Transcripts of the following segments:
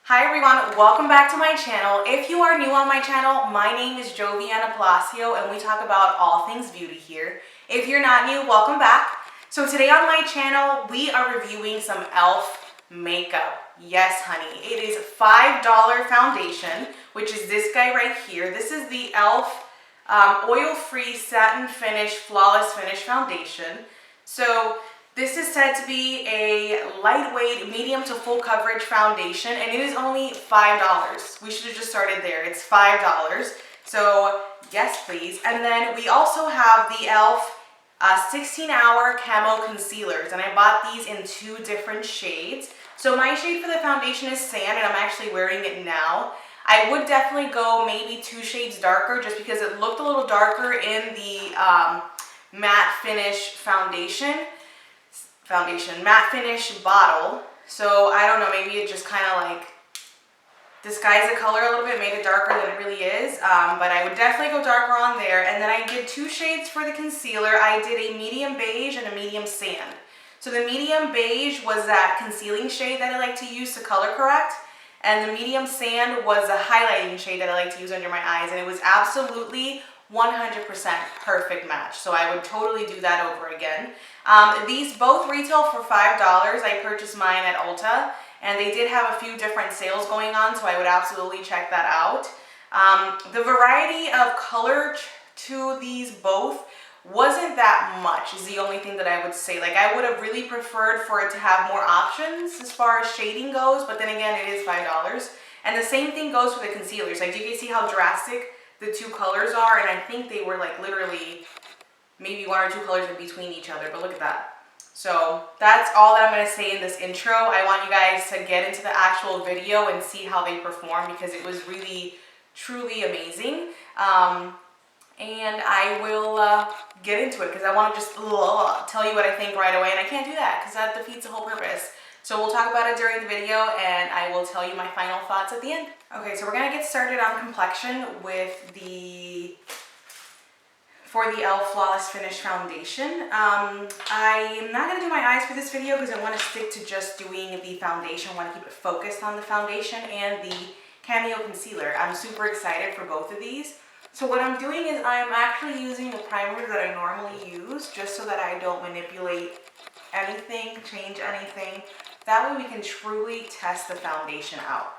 Hi everyone, welcome back to my channel. If you are new on my channel, my name is Joviana Palacio and we talk about all things beauty here. If you're not new, welcome back. So today on my channel, we are reviewing some e.l.f. makeup. Yes, honey, it is $5 foundation, which is this guy right here. This is the e.l.f. Oil-free satin finish, flawless finish foundation. So this is said to be a lightweight, medium to full coverage foundation, and it is only $5. We should have just started there. It's $5. So yes, please. And then we also have the e.l.f. 16-hour camo concealers, and I bought these in two different shades. So my shade for the foundation is sand, and I'm actually wearing it now. I would definitely go maybe 2 shades darker just because it looked a little darker in the matte finish matte finish bottle. So I don't know, maybe it just kind of like disguised the color a little bit, made it darker than it really is. But I would definitely go darker on there. And then I did 2 shades for the concealer. I did a medium beige and a medium sand. So the medium beige was that concealing shade that I like to use to color correct. And the medium sand was a highlighting shade that I like to use under my eyes. And it was absolutely 100% perfect match. So I would totally do that over again. These both retail for $5. I purchased mine at Ulta, and they did have a few different sales going on, so I would absolutely check that out. The variety of color to these both wasn't that much, is the only thing that I would say. Like, I would have really preferred for it to have more options as far as shading goes, but then again, it is $5. And the same thing goes for the concealers. Like, do you guys see how drastic the 2 colors are? And I think they were like literally maybe 1 or 2 colors in between each other, but look at that. So that's all that I'm going to say in this intro. I want you guys to get into the actual video and see how they perform, because it was really, truly amazing. And I will get into it because I want to just tell you what I think right away, and I can't do that because that defeats the whole purpose. So we'll talk about it during the video, and I will tell you my final thoughts at the end. Okay, so we're going to get started on Complexion with for the e.l.f. Flawless Finish Foundation. I am not going to do my eyes for this video because I want to stick to just doing the foundation. I want to keep it focused on the foundation and the Cameo Concealer. I'm super excited for both of these. So what I'm doing is I'm actually using the primer that I normally use, just so that I don't manipulate anything, change anything. That way we can truly test the foundation out.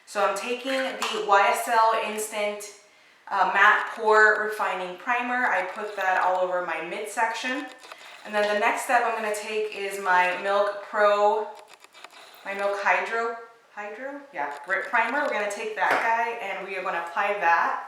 So I'm taking the YSL Instant Matte Pore Refining Primer. I put that all over my midsection. And then the next step I'm going to take is my Milk Hydro Grip Primer. We're going to take that guy and we are going to apply that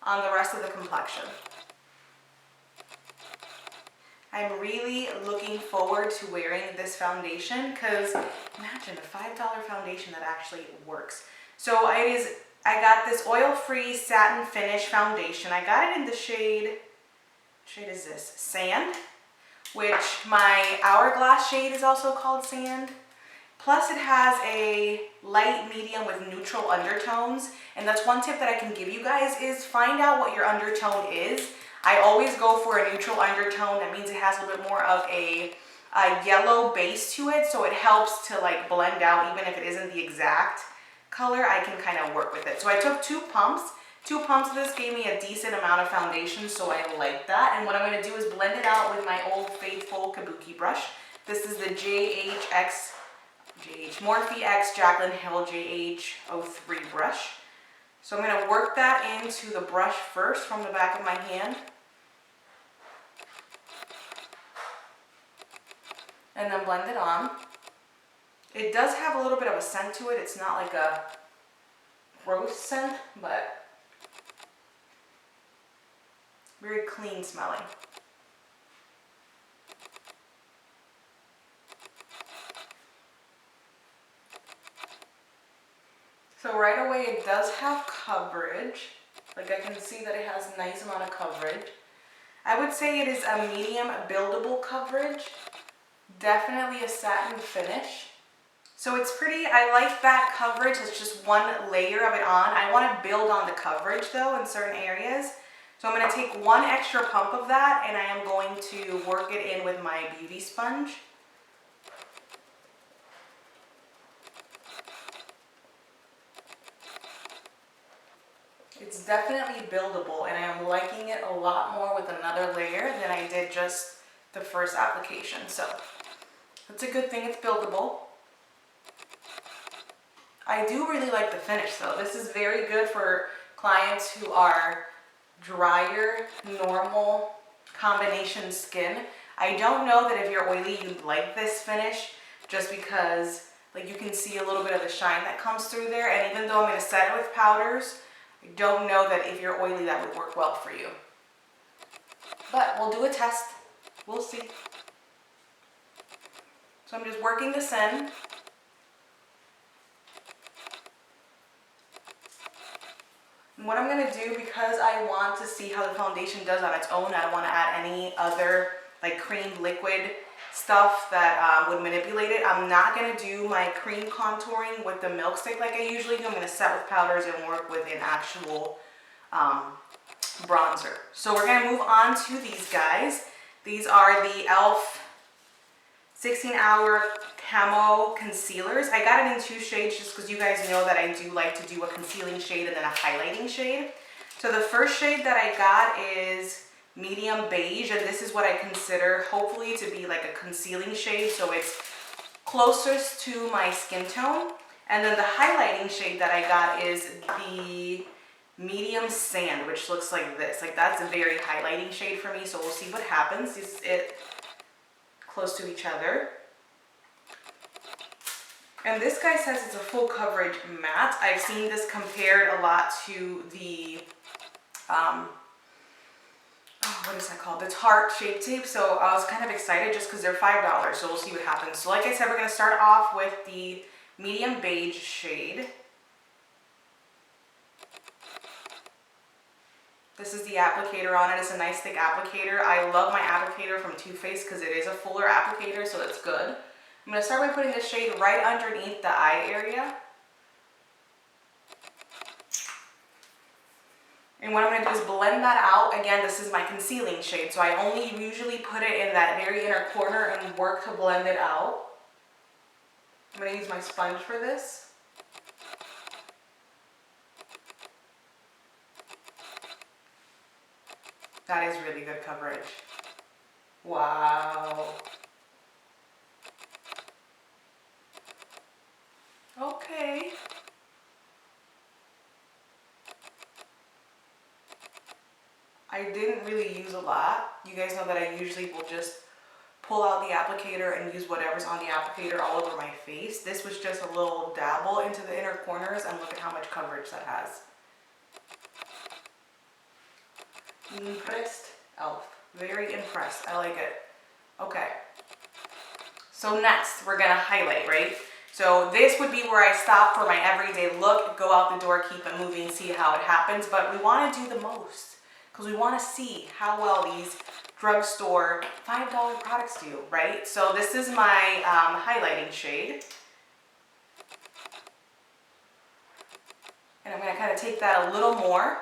on the rest of the complexion. I'm really looking forward to wearing this foundation because imagine a $5 foundation that actually works. So I got this oil-free satin finish foundation. I got it in the shade, what shade is this? Sand, which my Hourglass shade is also called Sand. Plus it has a light medium with neutral undertones. And that's one tip that I can give you guys is find out what your undertone is. I always go for a neutral undertone. That means it has a little bit more of a yellow base to it, so it helps to like blend out. Even if it isn't the exact color, I can kind of work with it. So I took 2 pumps. 2 pumps of this gave me a decent amount of foundation, so I like that. And what I'm going to do is blend it out with my Old Faithful Kabuki brush. This is the Morphe X Jaclyn Hill JH03 brush. So I'm going to work that into the brush first from the back of my hand. And then blend it on. It does have a little bit of a scent to it. It's not like a gross scent, but very clean smelling. So right away it does have coverage. Like I can see that it has a nice amount of coverage. I would say it is a medium buildable coverage. Definitely a satin finish. So it's pretty, I like that coverage. It's just one layer of it on. I want to build on the coverage though in certain areas. So I'm going to take 1 extra pump of that and I am going to work it in with my beauty sponge. definitely buildable, and I'm liking it a lot more with another layer than I did just the first application. So that's a good thing, it's buildable. I do really like the finish though. This is very good for clients who are drier, normal, combination skin. I don't know that if you're oily, you'd like this finish, just because like you can see a little bit of the shine that comes through there. And even though I'm going to set it with powders, I don't know that if you're oily that would work well for you. But we'll do a test. We'll see. So I'm just working this in. And what I'm going to do, because I want to see how the foundation does on its own, I don't want to add any other like cream liquid stuff that would manipulate it. I'm not going to do my cream contouring with the milk stick like I usually do. I'm going to set with powders and work with an actual bronzer. So we're going to move on to these guys. These are the e.l.f. 16-hour camo concealers. I got it in 2 shades just because you guys know that I do like to do a concealing shade and then a highlighting shade. So the first shade that I got is medium beige, and this is what I consider hopefully to be like a concealing shade, so it's closest to my skin tone. And then the highlighting shade that I got is the medium sand, which looks like this. Like that's a very highlighting shade for me, so we'll see what happens. This is it close to each other. And this guy says it's a full coverage matte. I've seen this compared a lot to the, what is that called? The Tarte Shape Tape. So I was kind of excited just because they're $5. So we'll see what happens. So like I said, we're going to start off with the medium beige shade. This is the applicator on it. It's a nice thick applicator. I love my applicator from Too Faced because it is a fuller applicator, so that's good. I'm going to start by putting this shade right underneath the eye area. And what I'm going to do is blend that out. Again, this is my concealing shade, so I only usually put it in that very inner corner and work to blend it out. I'm going to use my sponge for this. That is really good coverage. Wow. Okay. I didn't really use a lot. You guys know that I usually will just pull out the applicator and use whatever's on the applicator all over my face. This was just a little dabble into the inner corners, and look at how much coverage that has. Impressed? e.l.f. Very impressed. I like it. Okay. So next, we're gonna highlight, right? So this would be where I stop for my everyday look, go out the door, keep it moving, see how it happens. But we wanna do the most because we wanna see how well these drugstore $5 products do, right? So this is my highlighting shade. And I'm gonna kind of take that a little more.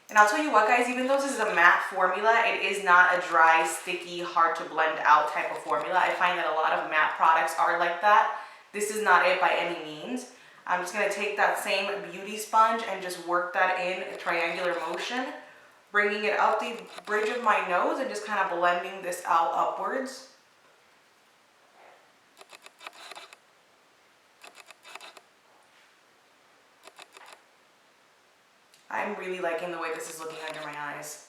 And I'll tell you what, guys, even though this is a matte formula, it is not a dry, sticky, hard to blend out type of formula. I find that a lot of matte products are like that. This is not it by any means. I'm just going to take that same beauty sponge and just work that in a triangular motion, bringing it up the bridge of my nose and just kind of blending this out upwards. I'm really liking the way this is looking under my eyes.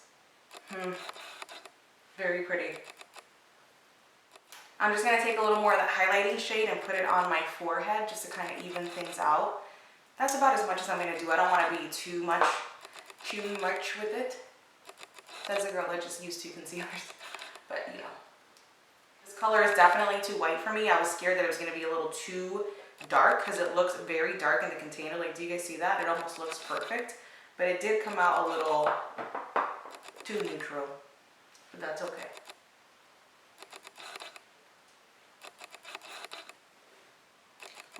Very pretty. I'm just going to take a little more of that highlighting shade and put it on my forehead just to kind of even things out. That's about as much as I'm going to do. I don't want to be too much with it. Says a girl that just used 2 concealers. But, you know. This color is definitely too white for me. I was scared that it was going to be a little too dark because it looks very dark in the container. Like, do you guys see that? It almost looks perfect. But it did come out a little too neutral, but that's okay.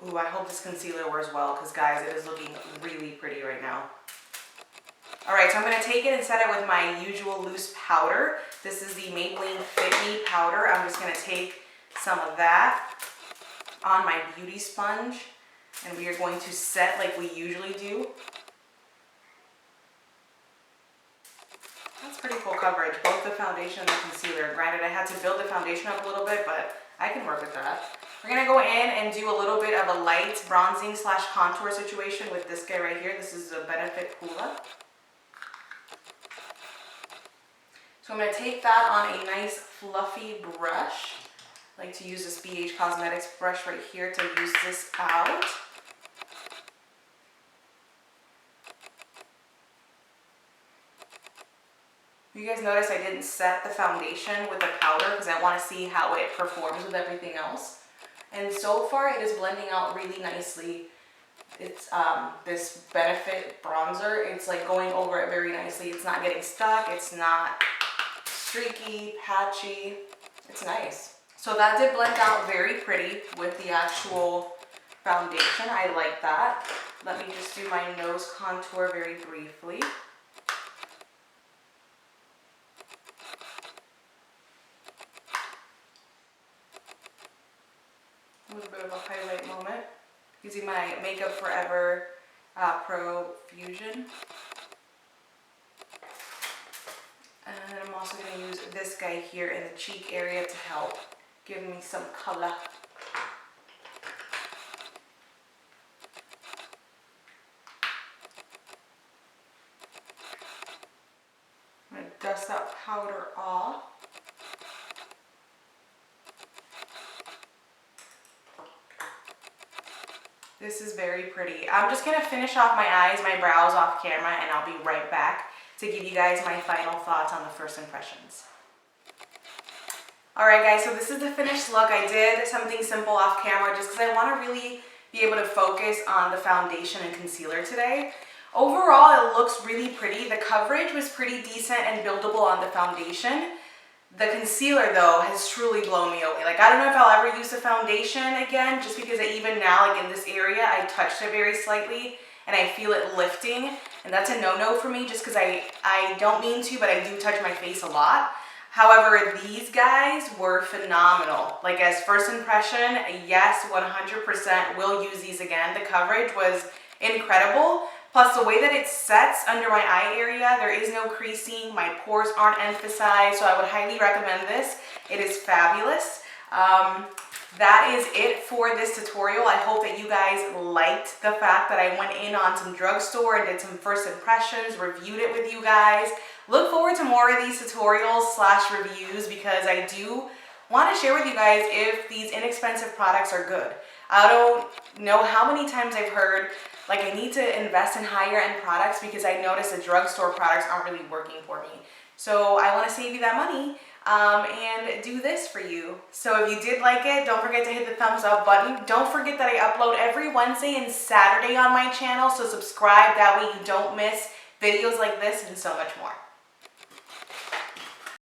Ooh, I hope this concealer wears well because, guys, it is looking really pretty right now. All right, so I'm going to take it and set it with my usual loose powder. This is the Maybelline Fit Me powder. I'm just going to take some of that on my beauty sponge. And we are going to set like we usually do. That's pretty full coverage, both the foundation and the concealer. Granted, I had to build the foundation up a little bit, but I can work with that. We're gonna go in and do a little bit of a light bronzing slash contour situation with this guy right here. This is a Benefit Hoola. So I'm gonna take that on a nice fluffy brush. I like to use this BH Cosmetics brush right here to use this out. You guys notice I didn't set the foundation with the powder because I want to see how it performs with everything else. And so far it is blending out really nicely. It's this Benefit bronzer. It's like going over it very nicely. It's not getting stuck. It's not streaky, patchy. It's nice. So that did blend out very pretty with the actual foundation. I like that. Let me just do my nose contour very briefly. A little bit of a highlight moment using my Makeup Forever Pro Fusion. And I'm also going to use this guy here in the cheek area to help give me some color. I'm going to dust that powder off. This is very pretty. I'm just going to finish off my eyes, my brows off camera, and I'll be right back to give you guys my final thoughts on the first impressions. Alright guys, so this is the finished look. I did something simple off camera just because I want to really be able to focus on the foundation and concealer today. Overall, it looks really pretty. The coverage was pretty decent and buildable on the foundation. The concealer though has truly blown me away. Like I don't know if I'll ever use the foundation again just because even now like in this area I touched it very slightly and I feel it lifting, and that's a no-no for me just because I don't mean to, but I do touch my face a lot. However, these guys were phenomenal. Like as first impression, yes, 100% will use these again. The coverage was incredible. Plus the way that it sets under my eye area, there is no creasing, my pores aren't emphasized, so I would highly recommend this. It is fabulous. That is it for this tutorial. I hope that you guys liked the fact that I went in on some drugstore and did some first impressions, reviewed it with you guys. Look forward to more of these tutorials slash reviews because I do want to share with you guys if these inexpensive products are good. I don't know how many times I've heard like I need to invest in higher end products because I notice the drugstore products aren't really working for me. So I want to save you that money and do this for you. So if you did like it, don't forget to hit the thumbs up button. Don't forget that I upload every Wednesday and Saturday on my channel, so subscribe, that way you don't miss videos like this and so much more.